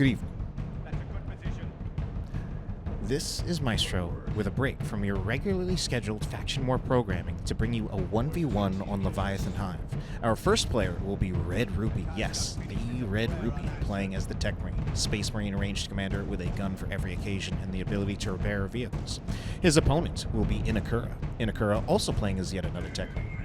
Good evening. This is Maestro with a break from your regularly scheduled Faction War programming to bring you a 1v1 on Leviathan Hive. Our first player will be RedRupee, yes, the RedRupee, playing as the Techmarine, Space Marine ranged commander with a gun for every occasion and the ability to repair vehicles. His opponent will be Inekura. Inekura also playing as yet another Techmarine.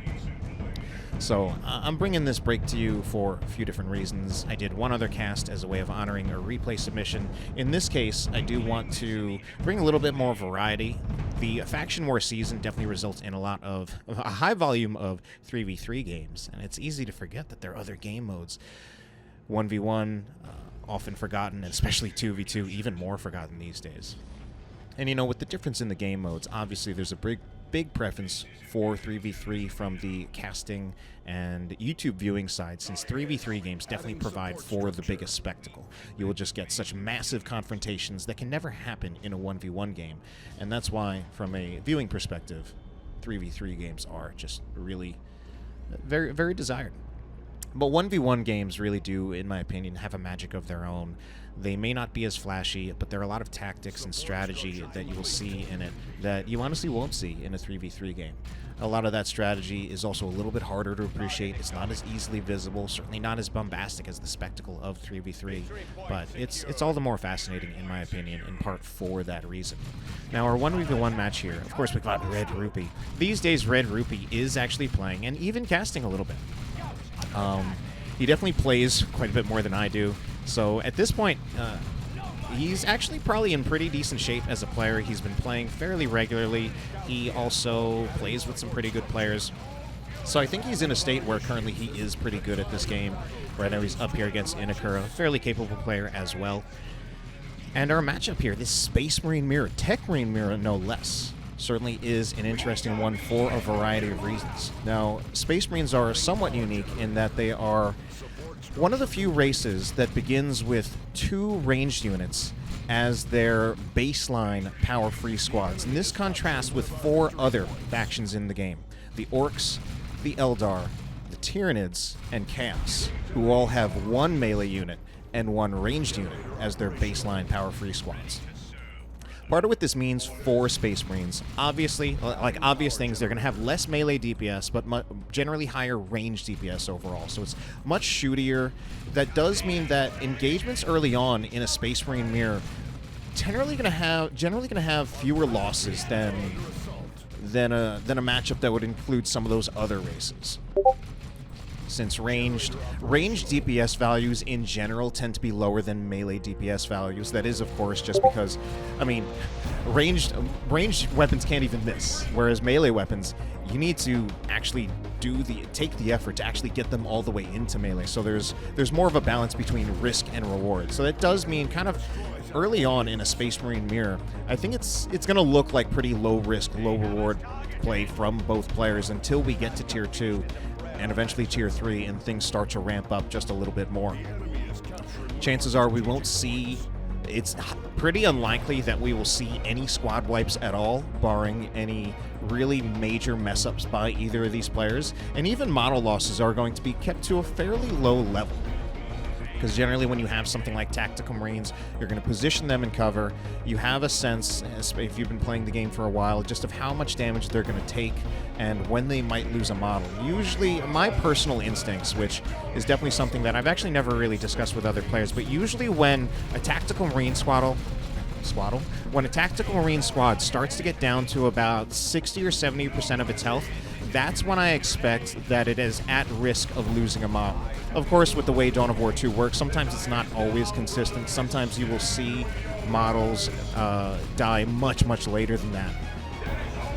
So, I'm bringing this break to you for a few different reasons. I did one other cast as a way of honoring a replay submission. In this case, I do want to bring a little bit more variety. The Faction War season definitely results in a high volume of 3v3 games, and it's easy to forget that there are other game modes. 1v1, often forgotten, and especially 2v2, even more forgotten these days. And you know, with the difference in the game modes, obviously there's a big preference for 3v3 from the casting and YouTube viewing side, since 3v3 games definitely provide for the biggest spectacle. You will just get such massive confrontations that can never happen in a 1v1 game, and that's why, from a viewing perspective, 3v3 games are just really very, very desired. But 1v1 games really do, in my opinion, have a magic of their own. They may not be as flashy, but there are a lot of tactics and strategy that you will see in it that you honestly won't see in a 3v3 game. A lot of that strategy is also a little bit harder to appreciate. It's not as easily visible, certainly not as bombastic as the spectacle of 3v3, but it's all the more fascinating, in my opinion, in part for that reason. Now, our 1v1 match here, of course, we've got RedRupee. These days, RedRupee is actually playing and even casting a little bit. He definitely plays quite a bit more than I do. So at this point, he's actually probably in pretty decent shape as a player. He's been playing fairly regularly. He also plays with some pretty good players. So I think he's in a state where currently he is pretty good at this game. Right now he's up here against Inekura, a fairly capable player as well. And our matchup here, this Space Marine mirror, Techmarine mirror no less, certainly is an interesting one for a variety of reasons. Now, Space Marines are somewhat unique in that they are one of the few races that begins with 2 ranged units as their baseline power-free squads. And this contrasts with 4 other factions in the game. The Orcs, the Eldar, the Tyranids, and Chaos, who all have 1 melee unit and 1 ranged unit as their baseline power-free squads. Part of what this means for Space Marines, obviously, like obvious things, they're going to have less melee DPS, but generally higher range DPS overall. So it's much shootier. That does mean that engagements early on in a Space Marine mirror generally going to have fewer losses than a matchup that would include some of those other races. Since ranged DPS values in general tend to be lower than melee DPS values. That is, of course, just because, I mean, ranged weapons can't even miss, whereas melee weapons, you need to actually take the effort to actually get them all the way into melee. So there's more of a balance between risk and reward. So that does mean kind of early on in a Space Marine mirror, I think it's going to look like pretty low risk, low reward play from both players until we get to Tier 2. And eventually Tier 3, and things start to ramp up just a little bit more. Chances are we won't see, it's pretty unlikely that we will see any squad wipes at all, barring any really major mess-ups by either of these players, and even model losses are going to be kept to a fairly low level. Because generally when you have something like Tactical Marines, you're going to position them in cover. You have a sense, if you've been playing the game for a while, just of how much damage they're going to take and when they might lose a model. Usually, my personal instincts, which is definitely something that I've actually never really discussed with other players, but usually when a Tactical Marine when a Tactical Marine squad starts to get down to about 60 or 70% of its health, that's when I expect that it is at risk of losing a model. Of course, with the way Dawn of War 2 works, sometimes it's not always consistent. Sometimes you will see models die much, much later than that.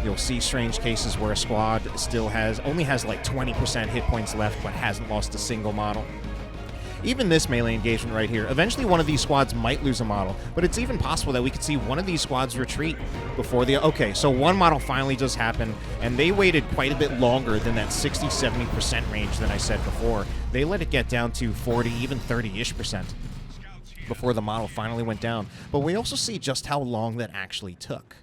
You'll see strange cases where a squad only has like 20% hit points left, but hasn't lost a single model. Even this melee engagement right here, eventually one of these squads might lose a model, but it's even possible that we could see one of these squads retreat before okay, so one model finally does happen, and they waited quite a bit longer than that 60-70% range that I said before. They let it get down to 40, even 30-ish% before the model finally went down. But we also see just how long that actually took.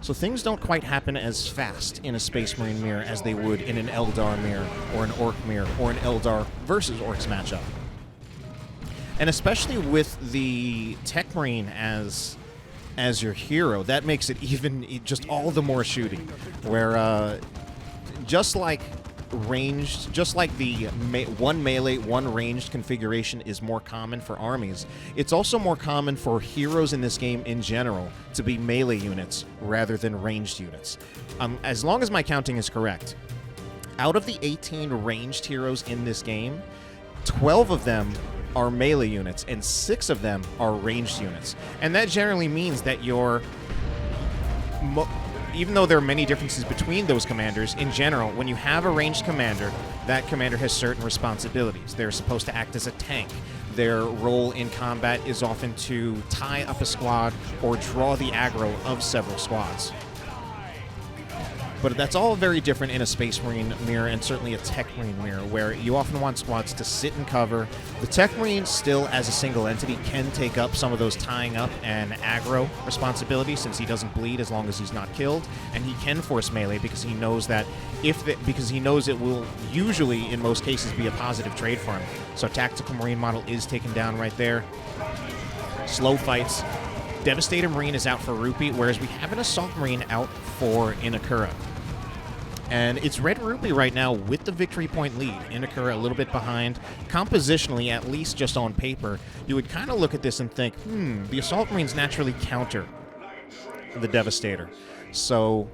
So things don't quite happen as fast in a Space Marine mirror as they would in an Eldar mirror or an Orc mirror or an Eldar versus Orcs matchup. And especially with the Techmarine as your hero, that makes it even just all the more shooting. Where just like the one melee, one ranged configuration is more common for armies, it's also more common for heroes in this game in general to be melee units rather than ranged units. As long as my counting is correct, out of the 18 ranged heroes in this game, 12 of them are melee units and 6 of them are ranged units. And that generally means that even though there are many differences between those commanders, in general, when you have a ranged commander, that commander has certain responsibilities. They're supposed to act as a tank. Their role in combat is often to tie up a squad or draw the aggro of several squads. But that's all very different in a Space Marine mirror and certainly a Techmarine mirror, where you often want squads to sit and cover. The Techmarine still, as a single entity, can take up some of those tying up and aggro responsibilities, since he doesn't bleed as long as he's not killed, and he can force melee because he knows that because he knows it will usually, in most cases, be a positive trade for him. So Tactical Marine model is taken down right there. Slow fights. Devastator Marine is out for RedRupee, whereas we have an Assault Marine out for Inekura. And it's RedRupee right now with the victory point lead. Inekura a little bit behind. Compositionally, at least just on paper, you would kind of look at this and think, the Assault Marines naturally counter the Devastator. So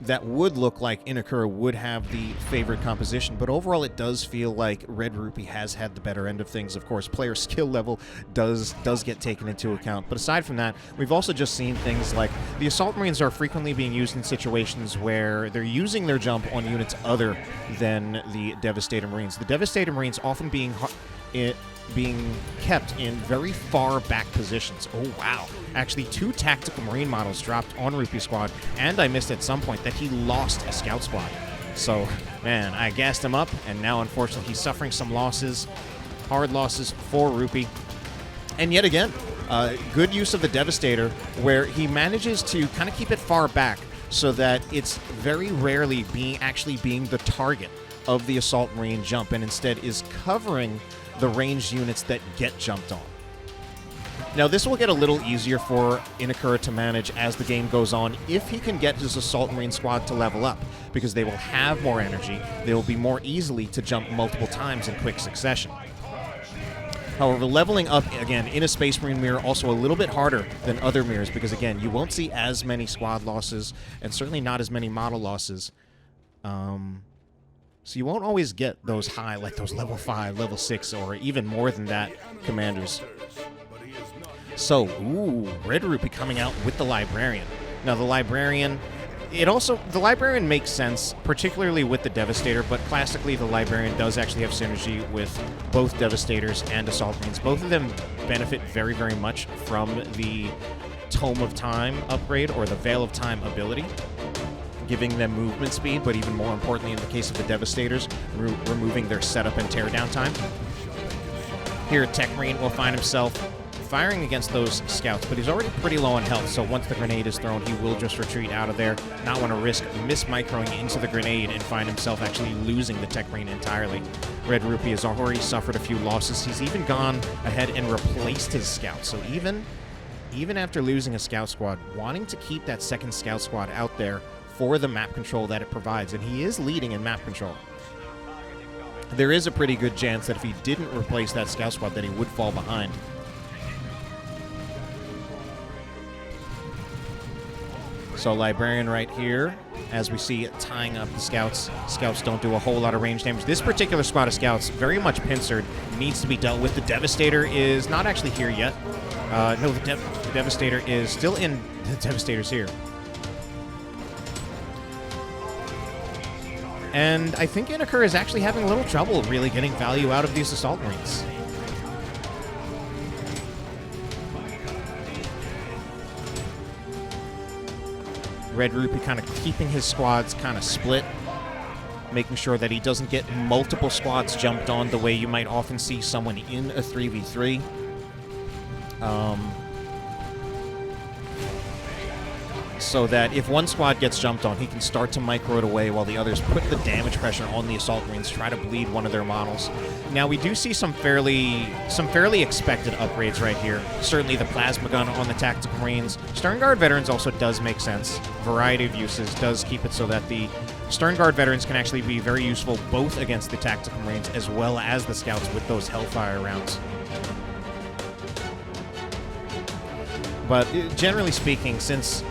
that would look like Inekura would have the favored composition, but overall it does feel like RedRupee has had the better end of things. Of course, player skill level does get taken into account, but aside from that, we've also just seen things like the Assault Marines are frequently being used in situations where they're using their jump on units other than the Devastator Marines. The Devastator Marines often being kept in very far back positions. Oh, wow. Actually, 2 Tactical Marine models dropped on RedRupee Squad, and I missed at some point that he lost a Scout Squad. So, man, I gassed him up, and now, unfortunately, he's suffering some losses, hard losses for RedRupee. And yet again, good use of the Devastator, where he manages to kind of keep it far back so that it's very rarely being the target of the Assault Marine jump, and instead is covering the ranged units that get jumped on. Now, this will get a little easier for Inekura to manage as the game goes on if he can get his Assault Marine squad to level up, because they will have more energy, they will be more easily to jump multiple times in quick succession. However, leveling up, again, in a Space Marine mirror, also a little bit harder than other mirrors, because, again, you won't see as many squad losses, and certainly not as many model losses. So you won't always get those high, like those level 5, level 6, or even more than that commanders. So, RedRupee coming out with the Librarian. Now, the Librarian makes sense, particularly with the Devastator, but classically the Librarian does actually have synergy with both Devastators and Assault Marines. Both of them benefit very, very much from the Tome of Time upgrade, or the Veil of Time ability, giving them movement speed, but even more importantly in the case of the Devastators, removing their setup and teardown time. Here, Techmarine will find himself firing against those scouts, but he's already pretty low on health, so once the grenade is thrown, he will just retreat out of there, not want to risk mismicroing into the grenade and find himself actually losing the Techmarine entirely. RedRupee has already suffered a few losses. He's even gone ahead and replaced his scouts, so even after losing a scout squad, wanting to keep that second scout squad out there for the map control that it provides, and he is leading in map control. There is a pretty good chance that if he didn't replace that scout squad, that he would fall behind. So Librarian right here, as we see it tying up the scouts. Scouts don't do a whole lot of range damage. This particular squad of scouts, very much pincered, needs to be dealt with. The Devastator is not actually here yet. No, the Devastator is still in. The Devastator's here. And I think Inekura is actually having a little trouble really getting value out of these Assault Marines. RedRupee kind of keeping his squads kind of split, making sure that he doesn't get multiple squads jumped on the way you might often see someone in a 3v3. so that if one squad gets jumped on, he can start to micro it away while the others put the damage pressure on the Assault Marines, try to bleed one of their models. Now, we do see some fairly expected upgrades right here. Certainly the Plasma Gun on the Tactical Marines. Stern Guard Veterans also does make sense. Variety of uses does keep it so that the Stern Guard Veterans can actually be very useful both against the Tactical Marines as well as the Scouts with those Hellfire rounds. But generally speaking, since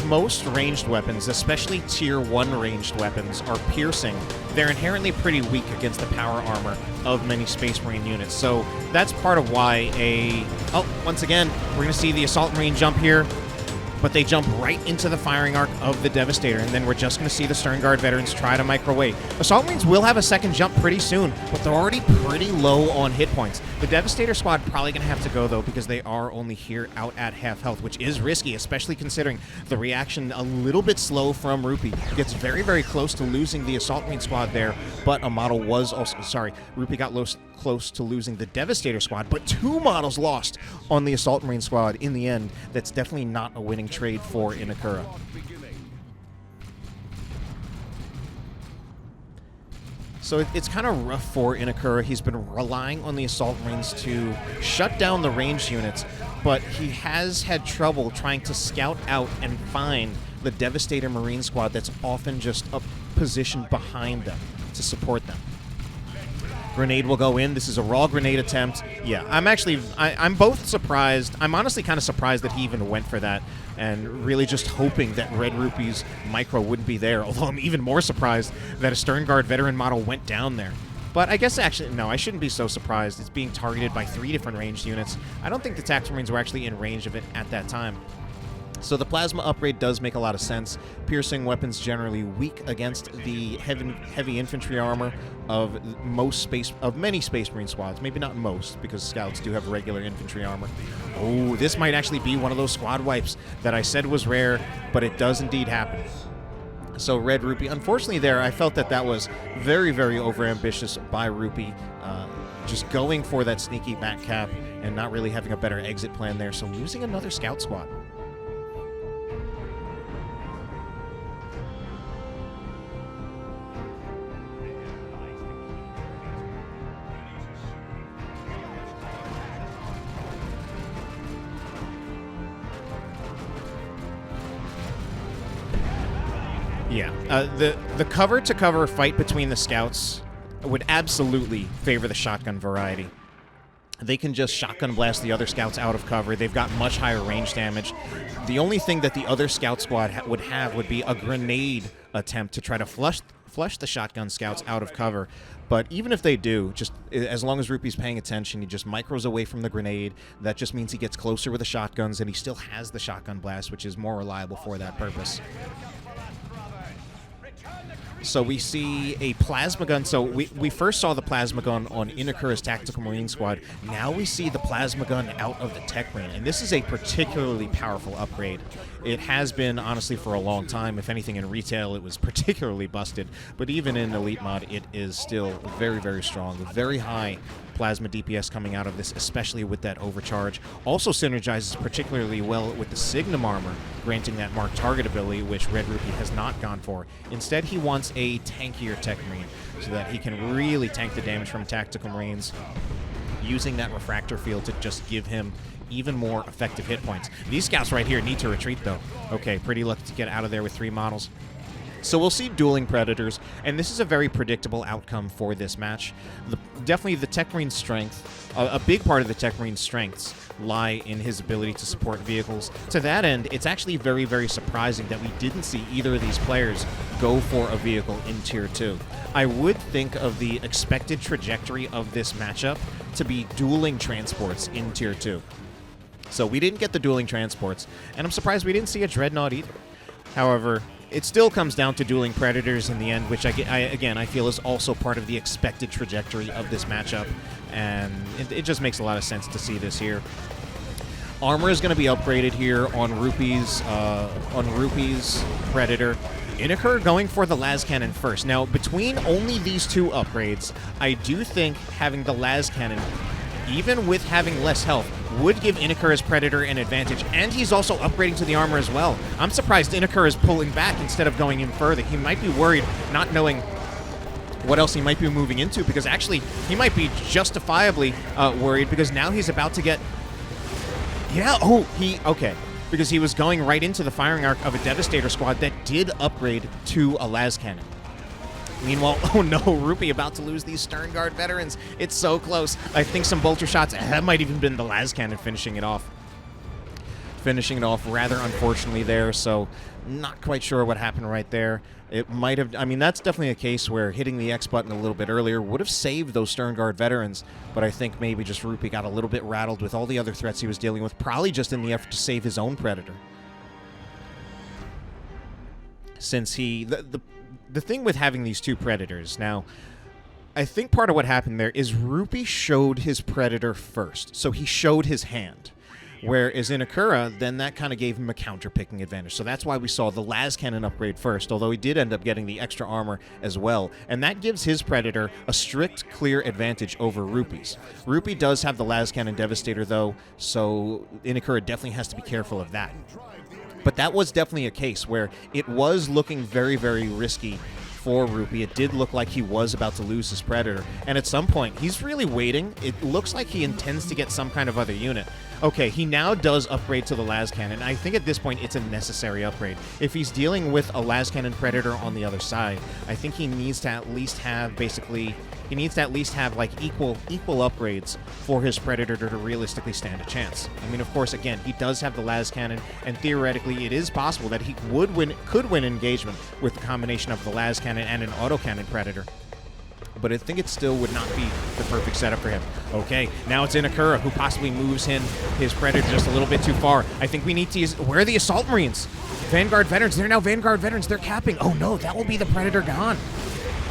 most ranged weapons, especially Tier 1 ranged weapons, are piercing, they're inherently pretty weak against the power armor of many Space Marine units. So that's part of why once again, we're going to see the Assault Marine jump here, but they jump right into the firing arc of the Devastator, and then we're just going to see the Stern Guard Veterans try to microwave. Assault Marines will have a second jump pretty soon, but they're already pretty low on hit points. The Devastator squad probably going to have to go, though, because they are only here out at half health, which is risky, especially considering the reaction a little bit slow from RupEe. Gets very, very close to losing the Assault Marine squad there, but a model was also... Sorry, RupEe got close to losing the Devastator squad, but 2 models lost on the Assault Marine squad in the end. That's definitely not a winning trade for Inekura. So it's kind of rough for Inekura. He's been relying on the Assault Marines to shut down the ranged units, but he has had trouble trying to scout out and find the Devastator Marine squad that's often just positioned behind them to support them. Grenade will go in. This is a raw grenade attempt. Yeah, I'm both surprised. I'm honestly kind of surprised that he even went for that, and really just hoping that RedRupee's micro wouldn't be there, although I'm even more surprised that a Stern Guard veteran model went down there. But I guess actually, no, I shouldn't be so surprised. It's being targeted by 3 different ranged units. I don't think the Tactical Marines were actually in range of it at that time. So the Plasma upgrade does make a lot of sense. Piercing weapons generally weak against the heavy infantry armor of many Space Marine squads. Maybe not most, because Scouts do have regular infantry armor. Oh, this might actually be one of those squad wipes that I said was rare, but it does indeed happen. So RedRupee, unfortunately there, I felt that was very, very overambitious by RupEe. Just going for that sneaky back cap and not really having a better exit plan there, so losing another Scout squad. Yeah, the cover-to-cover fight between the Scouts would absolutely favor the shotgun variety. They can just shotgun blast the other Scouts out of cover. They've got much higher range damage. The only thing that the other Scout squad would be a grenade attempt to try to flush the shotgun Scouts out of cover. But even if they do, just as long as RupEe's paying attention, he just micros away from the grenade. That just means he gets closer with the shotguns, and he still has the shotgun blast, which is more reliable for that purpose. So we see a Plasma Gun. So we first saw the Plasma Gun on Inekura's Tactical Marine squad. Now we see the Plasma Gun out of the Techmarine. And this is a particularly powerful upgrade. It has been, honestly, for a long time. If anything, in retail, it was particularly busted. But even in Elite Mod, it is still very, very strong. Very high plasma DPS coming out of this, especially with that overcharge. Also synergizes particularly well with the Signum armor, granting that marked target ability, which RedRupee has not gone for. Instead, he wants a tankier Techmarine, so that he can really tank the damage from Tactical Marines, using that refractor field to just give him even more effective hit points. These Scouts right here need to retreat, though. Okay, pretty lucky to get out of there with 3 models. So we'll see dueling Predators, and this is a very predictable outcome for this match. Definitely the Techmarine's strength, a big part of the Techmarine's strengths lie in his ability to support vehicles. To that end, it's actually very, very surprising that we didn't see either of these players go for a vehicle in Tier 2. I would think of the expected trajectory of this matchup to be dueling transports in Tier 2. So we didn't get the dueling transports, and I'm surprised we didn't see a Dreadnought either. However, it still comes down to dueling Predators in the end, which again I feel is also part of the expected trajectory of this matchup, and it just makes a lot of sense to see this here. Armor is going to be upgraded here on RupEe's Predator. Inekura going for the las cannon first. Now, between only these 2 upgrades, I do think having the las cannon even with having less health, would give Inekura's Predator an advantage, and he's also upgrading to the armor as well. I'm surprised Inekura is pulling back instead of going in further. He might be worried, not knowing what else he might be moving into, because actually he might be justifiably worried, because now he's about to get... Yeah, okay. Because he was going right into the firing arc of a Devastator squad that did upgrade to a las cannon. Meanwhile, oh no, RupEe about to lose these Stern Guard veterans. It's so close. I think some bolter shots, that might even been the las cannon finishing it off. Finishing it off rather unfortunately there, so not quite sure what happened right there. It might have, I mean, that's definitely a case where hitting the X button a little bit earlier would have saved those Stern Guard veterans, but I think maybe just RupEe got a little bit rattled with all the other threats he was dealing with, probably just in the effort to save his own Predator. Since he, the thing with having these two Predators, now, I think part of what happened there is RupEe showed his Predator first, so he showed his hand. Whereas Inekura, then that kind of gave him a counter-picking advantage. So that's why we saw the las cannon upgrade first, although he did end up getting the extra armor as well. And that gives his Predator a strict, clear advantage over RupEe's. RupEe does have the las cannon Devastator, though, so Inekura definitely has to be careful of that. But that was definitely a case where it was looking very, very risky for RupEe. It did look like he was about to lose his Predator. And at some point, he's really waiting. It looks like he intends to get some kind of other unit. Okay, he now does upgrade to the las cannon. I think at this point, it's a necessary upgrade. If he's dealing with a las cannon Predator on the other side, I think he needs to at least have basically... He needs to at least have like equal upgrades for his Predator to realistically stand a chance. I mean, of course, again, he does have the las cannon, and theoretically, it is possible that he could win engagement with the combination of the las cannon and an autocannon Predator. But I think it still would not be the perfect setup for him. Okay, now it's Inekura, who possibly moves his Predator just a little bit too far. I think we need to use... Where are the Assault Marines? Vanguard veterans. They're now Vanguard veterans. They're capping. Oh no, that will be the Predator gone.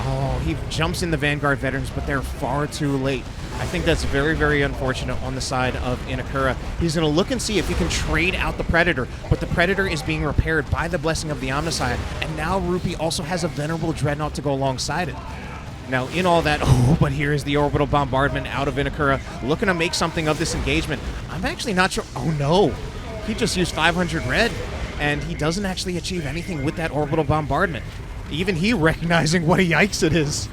Oh, he jumps in the Vanguard veterans, but they're far too late. I think that's very, very unfortunate on the side of Inekura. He's going to look and see if he can trade out the Predator, but the Predator is being repaired by the blessing of the Omnissiah, and now RupEe also has a Venerable Dreadnought to go alongside it. Now, in all that, but here is the Orbital Bombardment out of Inekura, looking to make something of this engagement. I'm actually not sure. Oh, no. He just used 500 red, and he doesn't actually achieve anything with that Orbital Bombardment. Even he recognizing what a yikes it is.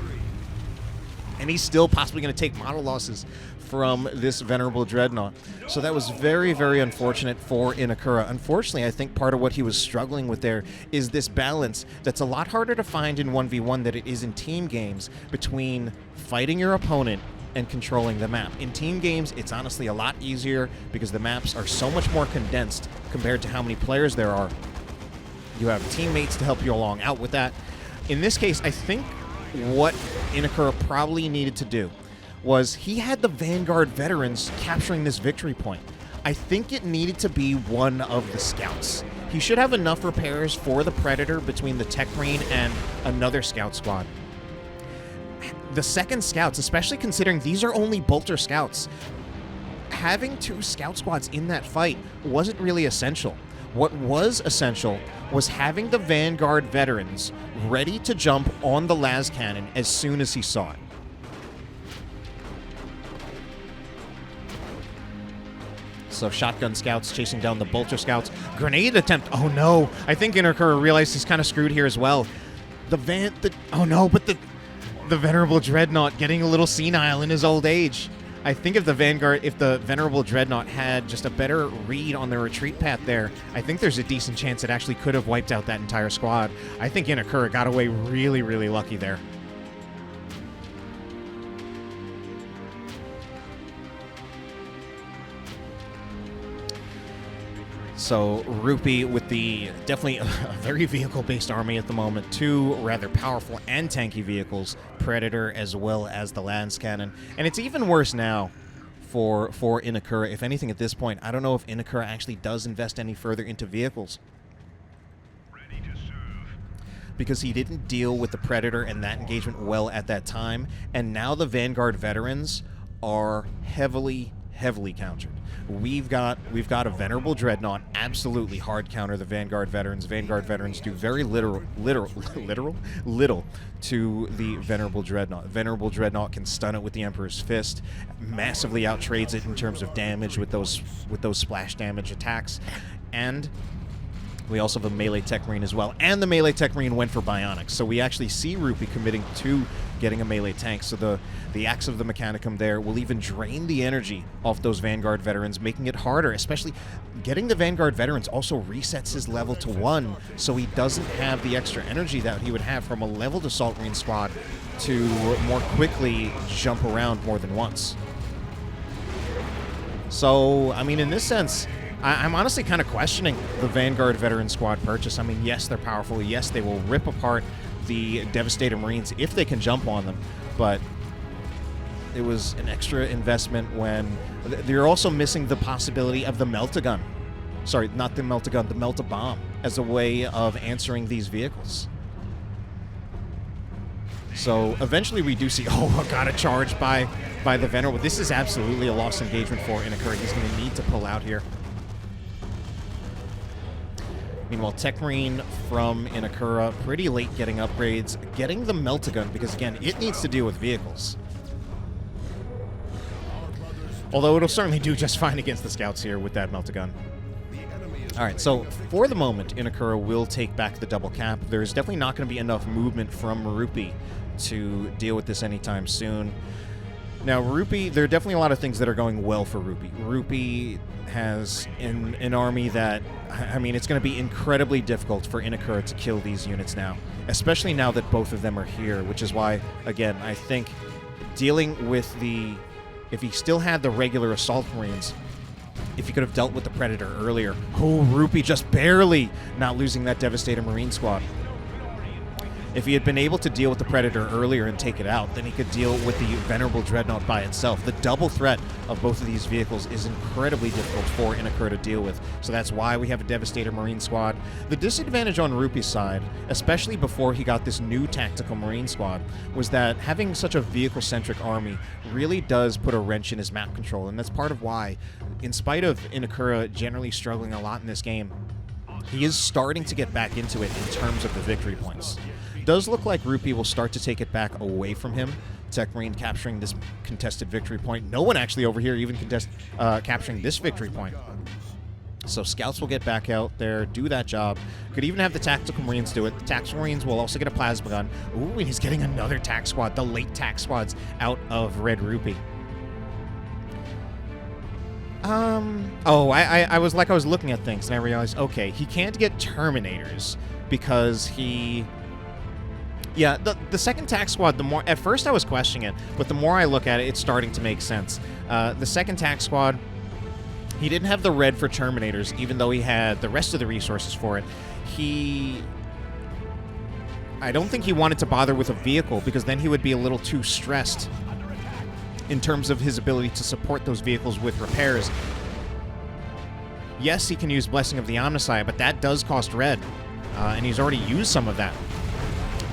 And he's still possibly going to take model losses from this Venerable Dreadnought. So that was very, very unfortunate for Inekura. Unfortunately, I think part of what he was struggling with there is this balance that's a lot harder to find in 1v1 than it is in team games between fighting your opponent and controlling the map. In team games, it's honestly a lot easier because the maps are so much more condensed compared to how many players there are. You have teammates to help you along out with that. In this case, I think what Inekura probably needed to do was he had the Vanguard veterans capturing this victory point. I think it needed to be one of the scouts. He should have enough repairs for the Predator between the Techmarine and another scout squad. The second scouts, especially considering these are only bolter scouts, having two scout squads in that fight wasn't really essential. What was essential was having the Vanguard veterans ready to jump on the las cannon as soon as he saw it. So shotgun scouts chasing down the bolter scouts. Grenade attempt. Oh no. I think Inekura realized he's kind of screwed here as well. Oh no, but the Venerable Dreadnought getting a little senile in his old age. I think if the Venerable Dreadnought had just a better read on the retreat path there, I think there's a decent chance it actually could have wiped out that entire squad. I think Inekura got away really, really lucky there. So RupEe with the definitely a very vehicle-based army at the moment. Two rather powerful and tanky vehicles, Predator as well as the las cannon. And it's even worse now for Inekura. If anything at this point, I don't know if Inekura actually does invest any further into vehicles. Ready to serve. Because he didn't deal with the Predator and that engagement well at that time. And now the Vanguard veterans are heavily heavily countered. We've got a Venerable Dreadnought absolutely hard counter the Vanguard Veterans. Vanguard Veterans do very little to the Venerable Dreadnought. Venerable Dreadnought can stun it with the Emperor's Fist, massively outtrades it in terms of damage with those splash damage attacks, and we also have a melee Techmarine as well, and the melee Techmarine went for Bionics, so we actually see RupEe committing to getting a melee tank, so the Axe of the Mechanicum there will even drain the energy off those Vanguard Veterans, making it harder, especially getting the Vanguard Veterans also resets his level to 1, so he doesn't have the extra energy that he would have from a leveled Assault Marine squad to more quickly jump around more than once. So, I mean, in this sense, I'm honestly kind of questioning the Vanguard Veteran Squad purchase. I mean, yes, they're powerful. Yes, they will rip apart the Devastator Marines if they can jump on them. But it was an extra investment when they're also missing the possibility of the Melt-A-Gun. Sorry, not the Melt-A-Gun, the Melt-A-Bomb as a way of answering these vehicles. So eventually we do see, got a charge by the Venerable. This is absolutely a lost engagement for Inekura. He's going to need to pull out here. Meanwhile, Techmarine from Inekura, pretty late getting upgrades, getting the Melt-A-Gun, because again, it needs to deal with vehicles. Although it'll certainly do just fine against the scouts here with that Melt-A-Gun. Alright, so for the moment, Inekura will take back the double cap. There's definitely not going to be enough movement from RupEe to deal with this anytime soon. Now, RupEe, there are definitely a lot of things that are going well for RupEe. RupEe has an army that, I mean, it's going to be incredibly difficult for Inekura to kill these units now, especially now that both of them are here, which is why, again, I think dealing with if he still had the regular Assault Marines, if he could have dealt with the Predator earlier. RupEe just barely not losing that Devastator Marine squad. If he had been able to deal with the Predator earlier and take it out, then he could deal with the Venerable Dreadnought by itself. The double threat of both of these vehicles is incredibly difficult for Inekura to deal with, so that's why we have a Devastator Marine squad. The disadvantage on RupEe's side, especially before he got this new Tactical Marine squad, was that having such a vehicle-centric army really does put a wrench in his map control, and that's part of why, in spite of Inekura generally struggling a lot in this game, he is starting to get back into it in terms of the victory points. Does look like RupEe will start to take it back away from him. Techmarine capturing this contested victory point. No one actually over here even capturing this victory point. So scouts will get back out there, do that job. Could even have the Tactical Marines do it. The Tactical Marines will also get a Plasma Gun. Ooh, and he's getting another TAC squad, the late TAC squads out of RedRupee. I was looking at things and I realized, okay, he can't get Terminators because he... Yeah, the second TAC squad, at first I was questioning it, but the more I look at it, it's starting to make sense. The second TAC squad, he didn't have the red for Terminators, even though he had the rest of the resources for it. I don't think he wanted to bother with a vehicle, because then he would be a little too stressed in terms of his ability to support those vehicles with repairs. Yes, he can use Blessing of the Omnissiah, but that does cost red, and he's already used some of that.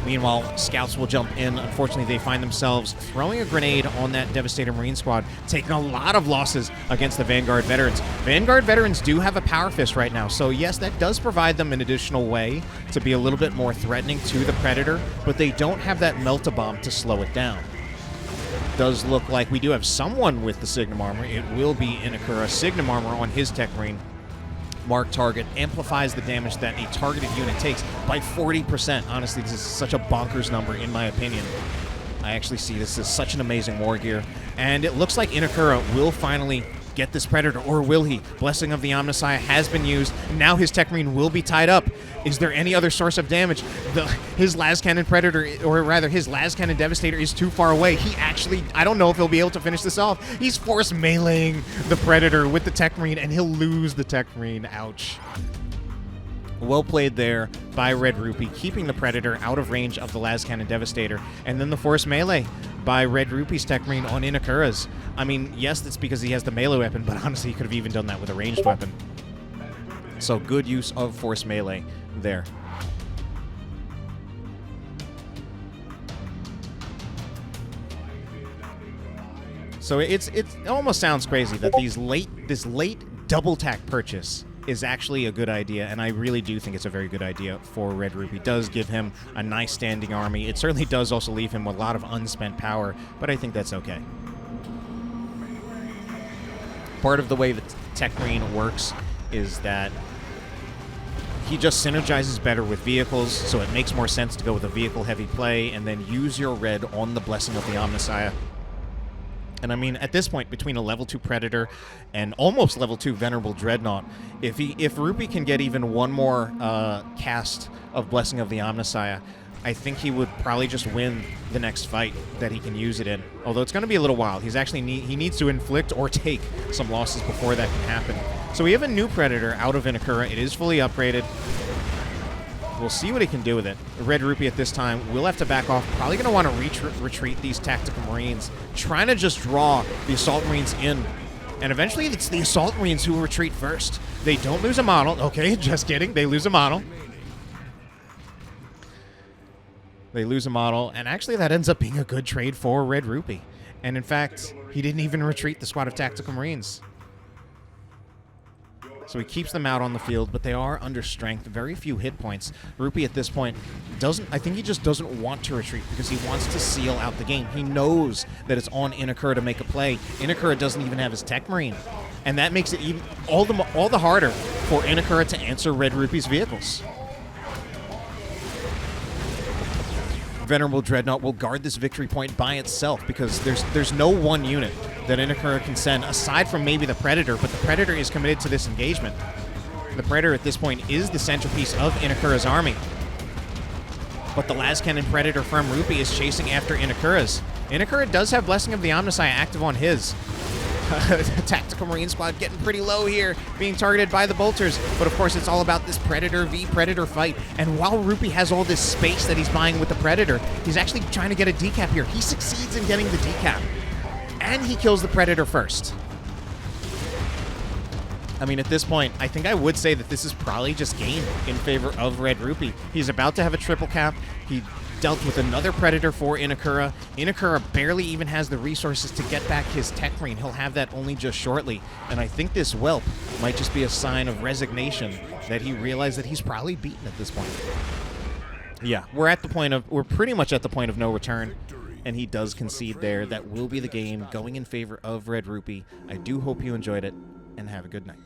Meanwhile, scouts will jump in. Unfortunately, they find themselves throwing a grenade on that Devastator Marine squad, taking a lot of losses against the Vanguard Veterans. Vanguard Veterans do have a Power Fist right now, so yes, that does provide them an additional way to be a little bit more threatening to the Predator, but they don't have that Melt-A-Bomb to slow it down. Does look like we do have someone with the Signum Armor. It will be Inekura. Signum Armor on his Techmarine. Mark target amplifies the damage that a targeted unit takes by 40%. Honestly, this is such a bonkers number in my opinion. I actually see this as such an amazing war gear. And it looks like Inekura will finally get this Predator, or will he? Blessing of the Omnissiah has been used. Now his Techmarine will be tied up. Is there any other source of damage? His Lascannon Predator, or rather his Lascannon Devastator, is too far away. He actually, I don't know if he'll be able to finish this off. He's force meleeing the Predator with the Techmarine, and he'll lose the Techmarine. Ouch. Well played there by RedRupee, keeping the Predator out of range of the Lascannon Devastator, and then the force melee by RedRupee's Techmarine on Inekura's. I mean, yes, that's because he has the melee weapon, but honestly, he could have even done that with a ranged weapon. So good use of force melee there. So it almost sounds crazy that this late double tack purchase is actually a good idea, and I really do think it's a very good idea for RedRupee. It does give him a nice standing army. It certainly does also leave him with a lot of unspent power, but I think that's okay. Part of the way that Techmarine works is that he just synergizes better with vehicles, so it makes more sense to go with a vehicle-heavy play and then use your red on the Blessing of the Omnissiah. And I mean, at this point, between a level 2 Predator and almost level 2 Venerable Dreadnought, if Rupee can get even one more cast of Blessing of the Omnissiah, I think he would probably just win the next fight that he can use it in. Although it's going to be a little while. He needs to inflict or take some losses before that can happen. So we have a new Predator out of Inekura. It is fully upgraded. We'll see what he can do with it. RedRupee at this time will have to back off. Probably going to want to retreat these Tactical Marines, trying to just draw the Assault Marines in. And eventually it's the Assault Marines who retreat first. They don't lose a model. Okay, just kidding. They lose a model. They lose a model, and actually that ends up being a good trade for RedRupee. And in fact, he didn't even retreat the squad of Tactical Marines. So he keeps them out on the field, but they are under strength, very few hit points. Rupee at this point I think he just doesn't want to retreat because he wants to seal out the game. He knows that it's on Inekura to make a play. Inekura doesn't even have his Techmarine, and that makes it even all the harder for Inekura to answer RedRupee's vehicles. Venerable Dreadnought will guard this victory point by itself because there's no one unit that Inekura can send aside from maybe the Predator, but the Predator is committed to this engagement. The Predator at this point is the centerpiece of Inekura's army. But the Lascannon Predator from Rupee is chasing after Inekura's. Inekura does have Blessing of the Omnissiah active on his. Tactical Marine squad getting pretty low here, being targeted by the bolters. But of course, it's all about this Predator v Predator fight. And while Rupee has all this space that he's buying with the Predator, he's actually trying to get a decap here. He succeeds in getting the decap, and he kills the Predator first. I mean, at this point, I think I would say that this is probably just game in favor of RedRupee. He's about to have a triple cap. He dealt with another Predator for Inekura. Inekura barely even has the resources to get back his Techmarine. He'll have that only just shortly. And I think this whelp might just be a sign of resignation that he realized that he's probably beaten at this point. Yeah, we're pretty much at the point of no return. And he does concede there. That will be the game going in favor of RedRupee. I do hope you enjoyed it, and have a good night.